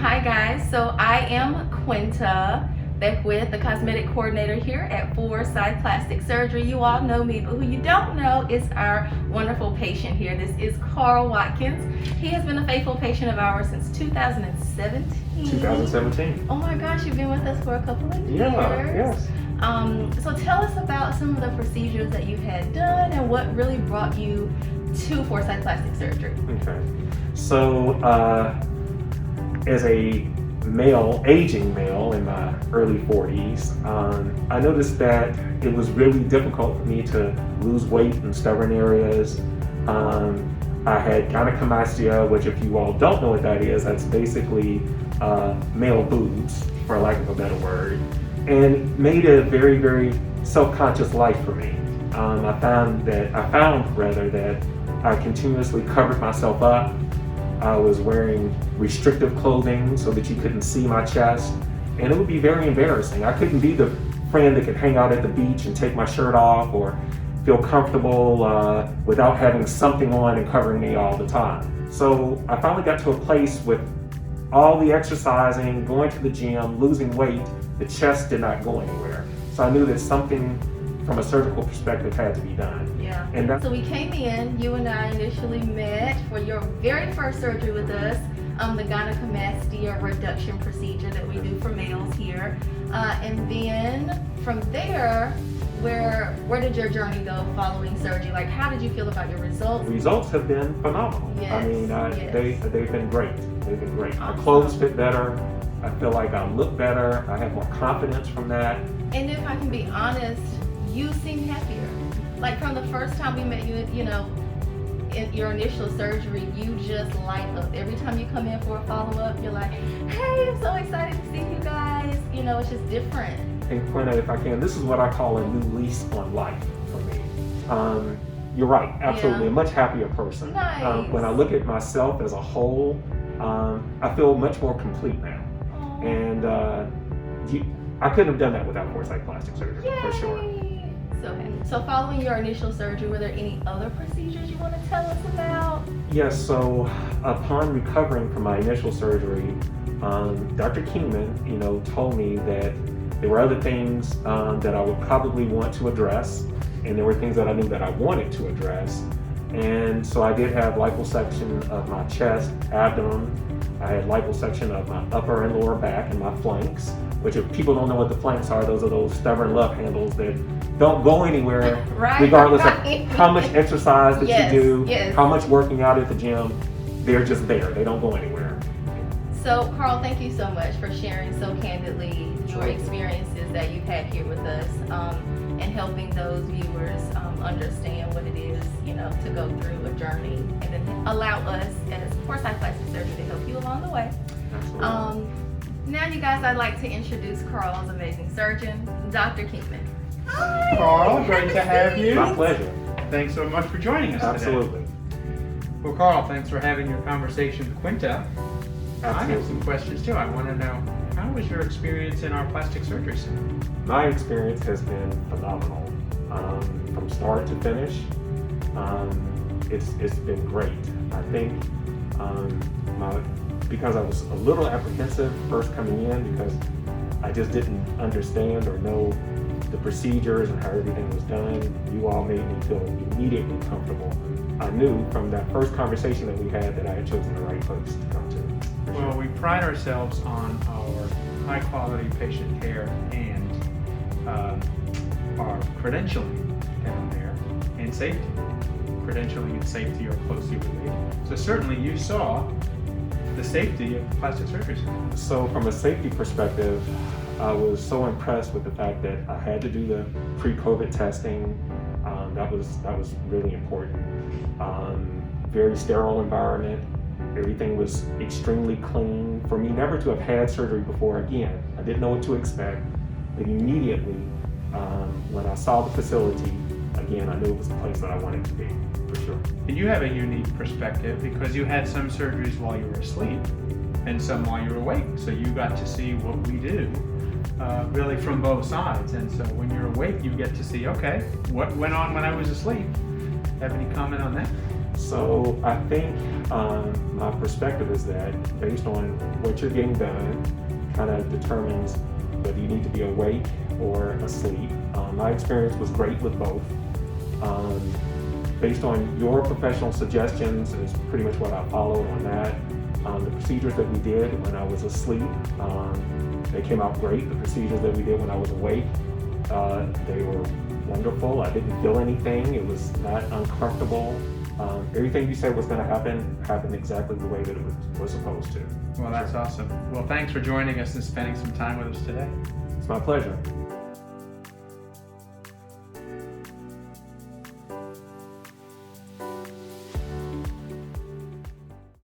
Hi guys, so I am Quinta Beckwith, the cosmetic coordinator here at Forsyth Plastic Surgery. You all know me, but who you don't know is our wonderful patient here. This is Carl Watkins. He has been a faithful patient of ours since 2017. 2017. Oh my gosh, you've been with us for a couple of years. Yes. So tell us about some of the procedures that you've had done and what really brought you to Forsyth Plastic Surgery. Okay. So, as a aging male in my early 40s, I noticed that it was really difficult for me to lose weight in stubborn areas. I had gynecomastia, which if you all don't know what that is, that's basically male boobs, for lack of a better word, and made a very, very self-conscious life for me. I found that I continuously covered myself up. I was wearing restrictive clothing so that you couldn't see my chest, and it would be very embarrassing. I couldn't be the friend that could hang out at the beach and take my shirt off or feel comfortable without having something on and covering me all the time. So I finally got to a place with all the exercising, going to the gym, losing weight, the chest did not go anywhere. So I knew that something from a surgical perspective had to be done. Yeah. And so we came in, you and I initially met for your very first surgery with us, the gynecomastia reduction procedure that we do for males here. And then from there, where did your journey go following surgery? Like, how did you feel about your results? Results have been phenomenal. Yes, I mean, yes. they've been great. They've been great. Awesome. My clothes fit better. I feel like I look better. I have more confidence from that. And if I can be honest, you seem happier. Like from the first time we met you, in your initial surgery, you just light up. Every time you come in for a follow-up, you're like, hey, I'm so excited to see you guys. It's just different. And Quinta, if I can, this is what I call a new lease on life for me. You're right, absolutely, Yeah. a much happier person. Nice. When I look at myself as a whole, I feel much more complete now. Aww. And I couldn't have done that without Forsyth Plastic Surgery, for sure. Yay. So following your initial surgery, were there any other procedures you want to tell us about? Yes, so upon recovering from my initial surgery, Dr. Kingman, told me that there were other things that I would probably want to address, and there were things that I knew that I wanted to address. And so I did have liposuction of my chest, abdomen. I had liposuction of my upper and lower back and my flanks, which if people don't know what the flanks are, those are those stubborn love handles that don't go anywhere, right, regardless right. of how much exercise that Yes, you do, yes. how much working out at the gym. They're just there. They don't go anywhere. So Carl, thank you so much for sharing so candidly your experiences that you've had here with us, and helping those viewers understand what it is, to go through a journey, and then allow us as Forsyth Plastic Surgery to help you along the way. Absolutely. Now, you guys, I'd like to introduce Carl's amazing surgeon, Dr. Kingman. Hi, Carl, great to have you. My pleasure. Thanks so much for joining us today. Absolutely. Well, Carl, thanks for having your conversation with Quinta. I have Absolutely. some questions too. I want to know, how was your experience in our plastic surgery center? My experience has been phenomenal. From start to finish, it's been great. I think because I was a little apprehensive first coming in because I just didn't understand or know the procedures and how everything was done. You all made me feel immediately comfortable. I knew from that first conversation that we had that I had chosen the right place to come to. Well, we pride ourselves on our high quality patient care and our credentialing down there and safety. Credentialing and safety are closely related. So certainly you saw the safety of the plastic surgery center. So from a safety perspective, I was so impressed with the fact that I had to do the pre-COVID testing. That was really important. Very sterile environment. Everything was extremely clean. For me never to have had surgery before, again, I didn't know what to expect. But immediately, when I saw the facility, again, I knew it was the place that I wanted to be, for sure. And you have a unique perspective because you had some surgeries while you were asleep and some while you were awake. So you got to see what we do really from both sides. And so when you're awake, you get to see, okay, what went on when I was asleep? Have any comment on that? So I think my perspective is that based on what you're getting done, kind of determines whether you need to be awake or asleep. My experience was great with both. Based on your professional suggestions is pretty much what I followed on that. The procedures that we did when I was asleep, they came out great. The procedures that we did when I was awake, they were wonderful. I didn't feel anything. It was not uncomfortable. Everything you said was going to happen happened exactly the way that it was supposed to. Well, that's awesome. Well, thanks for joining us and spending some time with us today. It's my pleasure.